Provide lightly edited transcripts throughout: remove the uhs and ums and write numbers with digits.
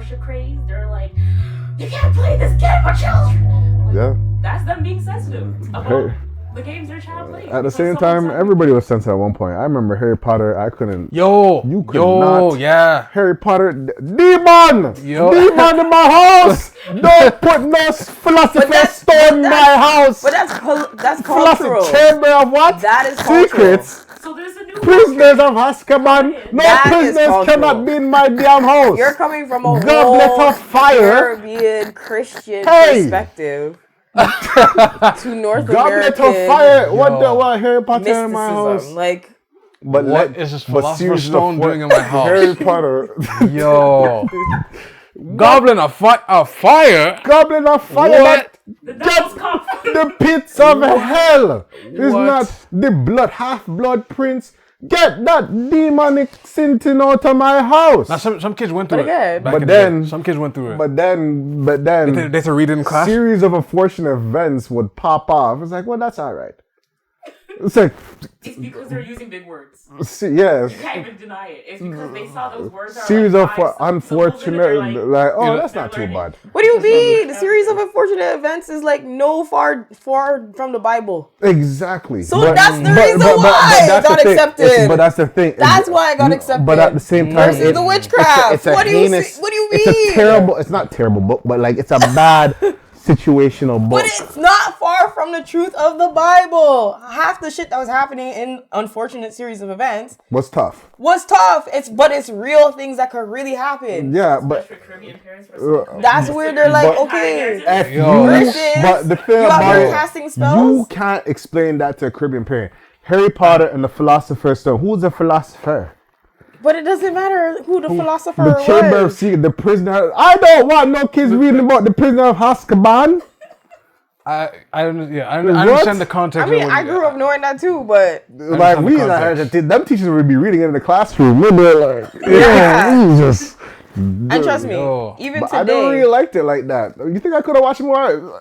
worship craze, they're like, you can't play this game for children. Like, Yeah. That's them being sensitive about the games their child plays. At the same time, everybody was sensitive at one point. I remember Harry Potter. I couldn't. You could not. Yeah. Harry Potter, demon in my house. Don't put no philosopher's stone in my house. But that's cultural. Chamber of what? That is secrets. So there's a new Prisoners of Azkaban. No prisoners cannot be in my damn house. You're coming from a Goblet whole of fire. Caribbean Christian perspective to North Goblet American. of fire. What Harry Potter in my house? Like, but what is this philosopher's stone doing in my house? Harry Potter. Yo. Goblet of fire? Goblet of fire. What? The pits of hell. It's not the half-blood prince. Get that demonic sinting out of my house. Now some kids went through it. But then some kids went through it. But then they had to read it in class. Series of unfortunate events would pop off. It's like, well, that's all right. It's like it's because they're using big words. Yes. You can't even deny it. It's because they saw those words. Series of unfortunate, that's not too bad. What do you mean? The series of unfortunate events is like far from the Bible. Exactly. So that's the reason why it got accepted. But that's the thing. That's why it got accepted. But at the same time, versus the witchcraft. What do you mean? It's a terrible. It's not terrible book, but like it's a bad situational book. But it's not far from the truth of the Bible. Half the shit that was happening in unfortunate series of events was tough. But it's real things that could really happen. Yeah, but that's where they're like, okay. But the thing about it, casting spells? You can't explain that to a Caribbean parent. Harry Potter and the Philosopher's Stone. Who's the philosopher? But it doesn't matter who the philosopher was. The Chamber of Secrets, the prisoner. I don't want no kids reading about the prisoner of Azkaban. I understand the context. I mean, I grew up knowing that too, but like them teachers would be reading it in the classroom. Jesus. And trust me, even but today, I never really liked it like that. You think I could have watched more?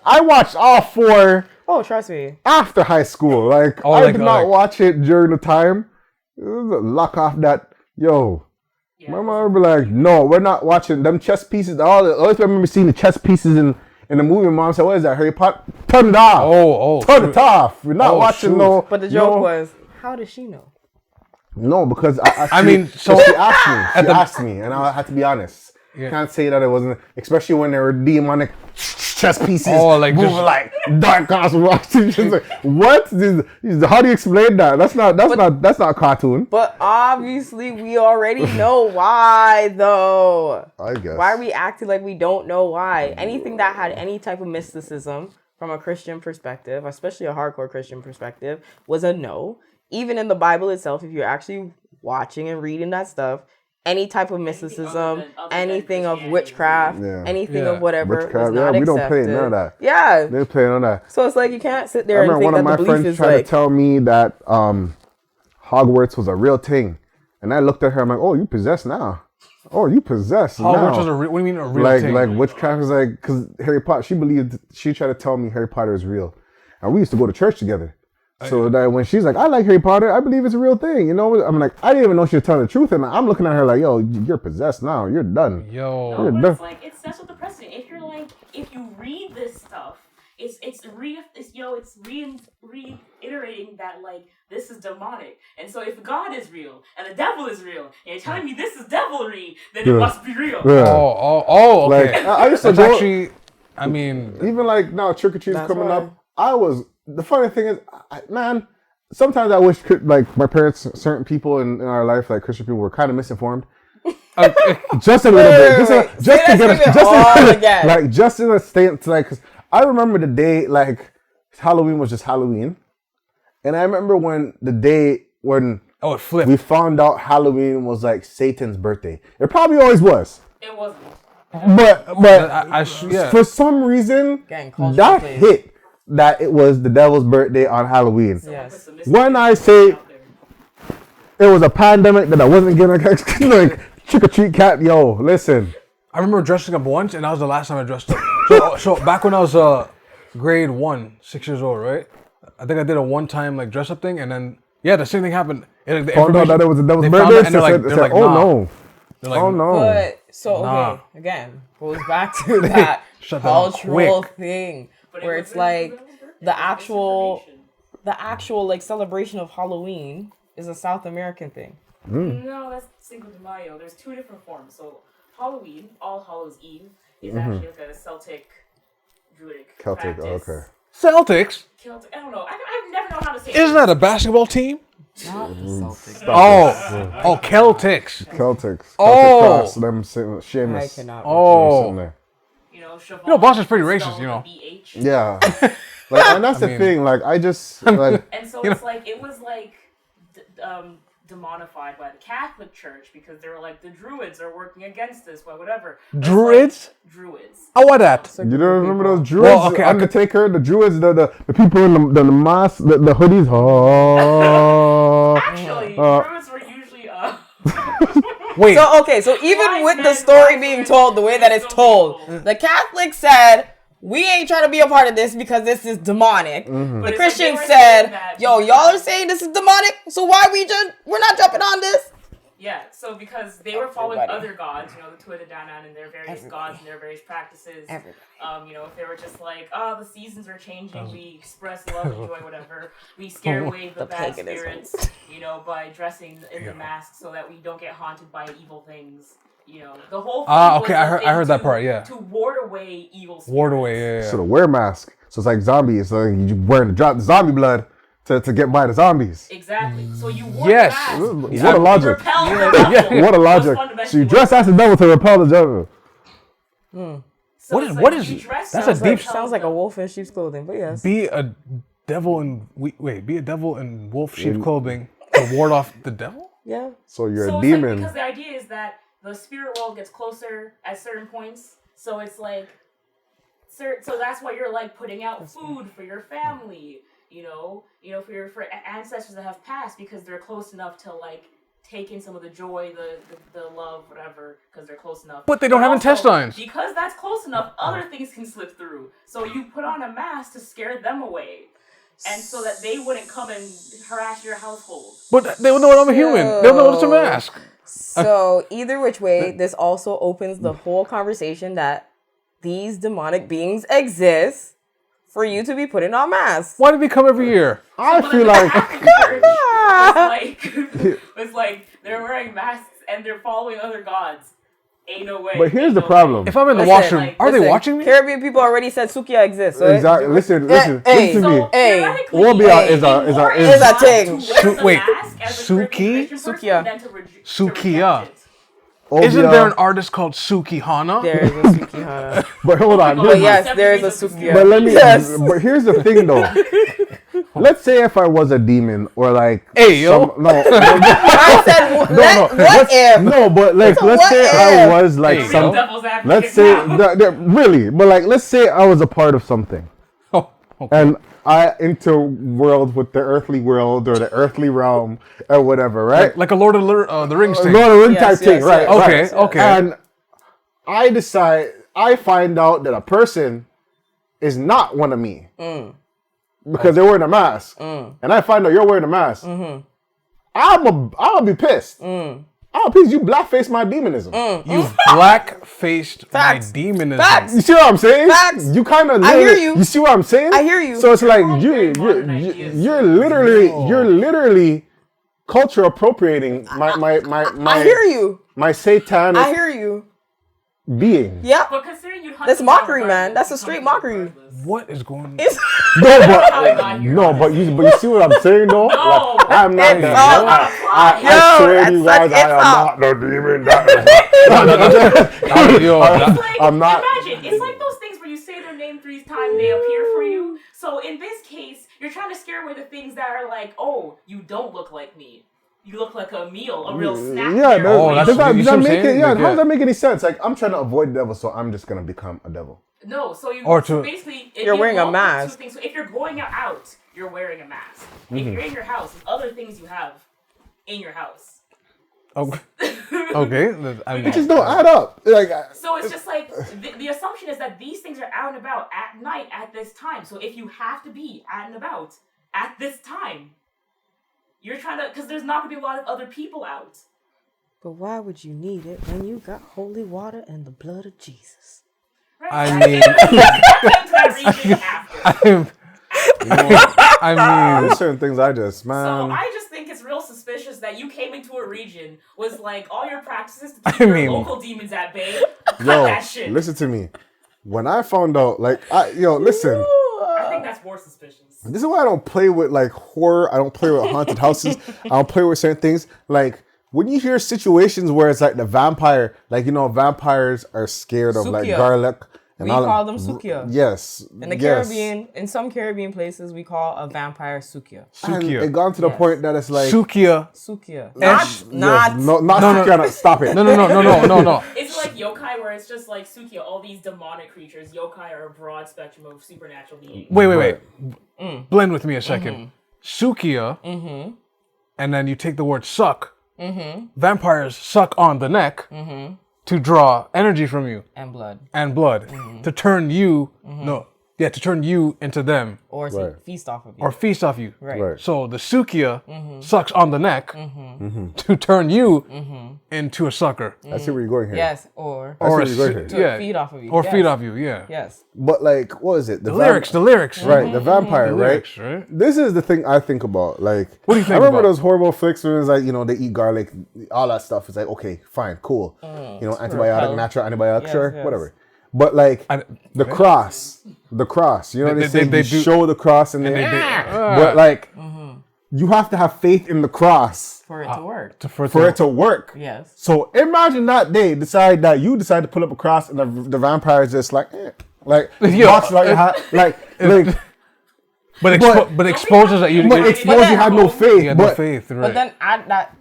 I watched all 4. Oh, trust me. After high school, I did not watch it during the time. Lock off that, My mom would be like, no, we're not watching them chess pieces. I always remember seeing the chess pieces in the movie. Mom said, what is that, Harry Potter? Turn it off. Turn it off. We're not watching no. But the joke was, how does she know? No, because she asked me, and I had to be honest. Yeah. Can't say that it wasn't, especially when there were demonic chess pieces. Moving like dark castle rocks. Like, what? How do you explain that? That's not a cartoon. But obviously, we already know why, though. I guess. Why are we acting like we don't know why? Anything that had any type of mysticism from a Christian perspective, especially a hardcore Christian perspective, was a no. Even in the Bible itself, if you're actually watching and reading that stuff, any type of mysticism, anything of witchcraft, anything of whatever was not accepted. We don't play none of that. Yeah. They play none of that. So it's like you can't sit there and think that the belief is like... one of my friends tried to tell me that Hogwarts was a real thing. And I looked at her, I'm like, oh, you possessed now. Oh, you possessed now. Hogwarts was what do you mean a real thing? Like witchcraft is like, because Harry Potter, she tried to tell me Harry Potter is real. And we used to go to church together. So that when she's like, I like Harry Potter, I believe it's a real thing. I'm like, I didn't even know she was telling the truth. And I'm looking at her like, yo, you're possessed now. You're done. You're done. It's like, that's what the precedent. If you read this stuff, it's reiterating that like this is demonic. And so if God is real and the devil is real, and you're telling me this is devilry, then it must be real. Yeah. Oh, okay. Like, I used to actually, I mean, even like now trick or treat's coming up. The funny thing is, sometimes I wish like my parents, certain people in our life, like Christian people, were kind of misinformed. Just a little bit, just in a state, like, cause I remember the day like Halloween was just Halloween, and I remember when it flipped. We found out Halloween was like Satan's birthday. It probably always was. It wasn't. But for some reason that hit. That it was the devil's birthday on Halloween. Yes. When I say it was a pandemic that I wasn't getting like trick or treat cat, listen. I remember dressing up once, and that was the last time I dressed up. So back when I was grade 1, 6 years old, right? I think I did a one-time like dress up thing, and then the same thing happened. Found out that it was the devil's birthday. They're like, oh no. But So Nah. okay, again, goes back to that Shut that down cultural quick. thing But where was it's like misinformation. the actual like celebration of Halloween is a South American thing. No, that's Cinco de Mayo. There's two different forms. So Halloween, All Hallows Eve, is actually like a Celtic, Druidic Celtic, practice. okay. Celtics? Celtic. I don't know. I've never known how to say it. Isn't that a basketball team? Not the Celtic. Oh, Celtics. Celtics. Oh. Cross, them sitting, I Seamus. cannot. Oh. There. You know, Siobhan, You know, Boston's pretty spelled racist, you know. BH. Yeah. Like, and that's the mean- thing. Like, I just like. And so You it's like it was like demonified by the Catholic Church because they were like the Druids are working against this, but whatever. But it's Druids? like, Druids. Oh, what that? You don't remember those Druids? Well, okay, I could- Undertaker, the Druids, the people in the mask, the hoodies. Oh. Actually, Druids were usually Wait. So okay, so even Wise with the men, story wise being men, told the way that it's wisdom told, people. the Catholics said we ain't trying to be a part of this because this is demonic. But The it's like they Christians were said, saying that "Yo, because- y'all are saying this is demonic, so why we're not jumping on this?" Yeah, so because they were following Everybody. other gods, you know, the Tuatha Danann and their various gods and their various practices. Everybody. You know, if they were just like, oh, the seasons are changing, we express love and joy, whatever. We scare away the The bad paganism. spirits, you know, by dressing in the mask so that we don't get haunted by evil things. You know, the whole thing Ah, was okay, a I heard thing that to- part, yeah. To ward away evil spirits. Ward away, yeah. So the wear mask. So it's like zombies. So you wearing the drop zombie blood to get by the zombies. Exactly. So you wore Yes. the mask. What to a logic. repel the devil. What a logic. That's fundamentally So you what dress it as the devil to repel the devil. So What it's is- like what you is- dress that's up a to deep- repel Sounds like the- a wolf in sheep's clothing, but yes. Be a devil in be a devil in wolf sheep clothing to ward off the devil? Yeah. So you're So a it's like, demon. because the idea is that the spirit world gets closer at certain points. So it's like, so that's why you're like putting out food for your family, you know, for ancestors that have passed because they're close enough to like take in some of the joy, the love, whatever, because they're close enough. But they don't have also, intestines. Because that's close enough, other things can slip through. So you put on a mask to scare them away. And so that they wouldn't come and harass your household. But they don't know I'm a human. They don't know what it's a mask. So either which way, this also opens the whole conversation that these demonic beings exist for you to be putting on masks. Why do they come every year? I But feel the like Catholic Church was like they're wearing masks and they're following other gods. Ain't no way. But here's Ain't the no problem. If I'm in the Listen, washroom, like- are they Listen, watching me? Caribbean people already said Sukia exists, right? Exactly. Listen hey, to So, me. Hey, theoretically, Wobia is it's a- is a- more is- Is a inclined thing. to wear the Wait, mask as a Suki? Christian person Sukia. than to Sukia. reject it. Isn't Obia- there an artist called Suki Hana? There is a Sukihana. But hold on. Oh, But here's- yes, there is a Sukia. But let me. Yes. But here's the thing, though. Let's say if I was a demon or like. Hey, yo. I said, what if? No, but like, So let's what say I if? was like Hey, some. yo. Devil's advocate Let's say now. really, but like, let's say I was a part of something, Oh, okay. and I interworld with the earthly world or the earthly realm or whatever, right? Like a Lord of the Rings thing. Lord of the Rings Yes, type thing, yes, right? yes. Okay, right. okay. And I find out that a person is not one of me because they're wearing a mask, and I find out you're wearing a mask. I'll be pissed. I'm pissed. You blackface my demonism. You black-faced my Facts. demonism. Facts. You see what I'm saying? Facts. You kind of. I hear you. You see what I'm saying? I hear you. So it's like all very modern ideas. you're literally culture appropriating my I hear you. my satanic I hear you. being. Yep. But considering you'd hunt That's them down mockery, man. regardless, That's a you'd straight hunt them mockery. regardless. What is going on? It's No, not but you see what I'm saying though? No. Like, I'm not It's that. all- I Yo, swear to you guys, that's- I it's all- am not the demon. That is Yo, not. It's like, I'm not. imagine, it's like those things where you say their name 3 times, they appear for you. So in this case, you're trying to scare away the things that are like, oh, you don't look like me. You look like a meal, a real snack. Yeah, there. Oh, that's- does that, you does see that what I'm make it? saying? Yeah, Like, how yeah. does that make any sense? Like, I'm trying to avoid the devil, so I'm just gonna become a devil. No, so you Or so to- basically if You're you wearing a walk with mask. 2 things. So if you're going out, you're wearing a mask. If you're in your house, there's other things you have in your house. Okay. Okay. It just don't add up. Like, So it's just like the assumption is that these things are out and about at night at this time. So if you have to be out and about at this time, you're trying to, because there's not gonna be a lot of other people out. But why would you need it when you got holy water and the blood of Jesus? I mean, There's certain things I just, So man. I just think it's real suspicious that you came into a region was like all your practices to keep your local demons at bay. Cut that shit. Listen to me. When I found out, like, listen. I think that's more suspicious. This is why I don't play with like horror. I don't play with haunted houses. I don't play with certain things. Like when you hear situations where it's like the vampire, like vampires are scared of like Sukia. garlic. And We all call them Sukia. Yes. In the Caribbean, in some Caribbean places, we call a vampire Sukia. And it gone to the point that it's like Sukia. Sukia. Not No. Sukia. Stop it. No. It's like yokai, where it's just like Sukia, all these demonic creatures. Yokai are a broad spectrum of supernatural beings. Wait. Blend with me a second. Sukia, and then you take the word suck. Vampires suck on the neck to draw energy from you. And blood. To turn you, to turn you into them. Or to feast off of you. Or feast off you. Right. So the Sukia sucks on the neck to turn you into a sucker. I see where you're going here. Yes, or to feed off of you. Or feed off you, yeah. Yes. But like, what is it? The lyrics. Right, the vampire, The right? lyrics, right? This is the thing I think about. Like, What do you think I remember about? those horrible flicks where it's like, they eat garlic, all that stuff. It's like, okay, fine, cool. Antibiotic, natural antibiotic, sure, yes. whatever. But like, the cross, you know what they do show the cross and but like, you have to have faith in the cross For it to work. for it to work. Yes. So imagine that day you decide to put up a cross and the vampire is just like, box like your hat, like. But exposes that you. But expose you had no faith. You had no faith, right? But then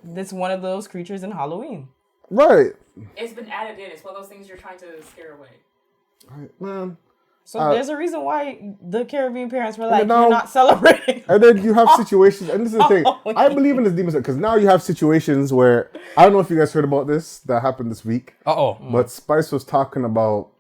that's one of those creatures in Halloween. Right. It's been added in. It's one of those things you're trying to scare away. Man. So there's a reason why the Caribbean parents were like, now- you're not celebrating. And then you have situations, and this is the thing. I believe in this demon because now you have situations where I don't know if you guys heard about this that happened this week. Uh-oh. But Spice was talking about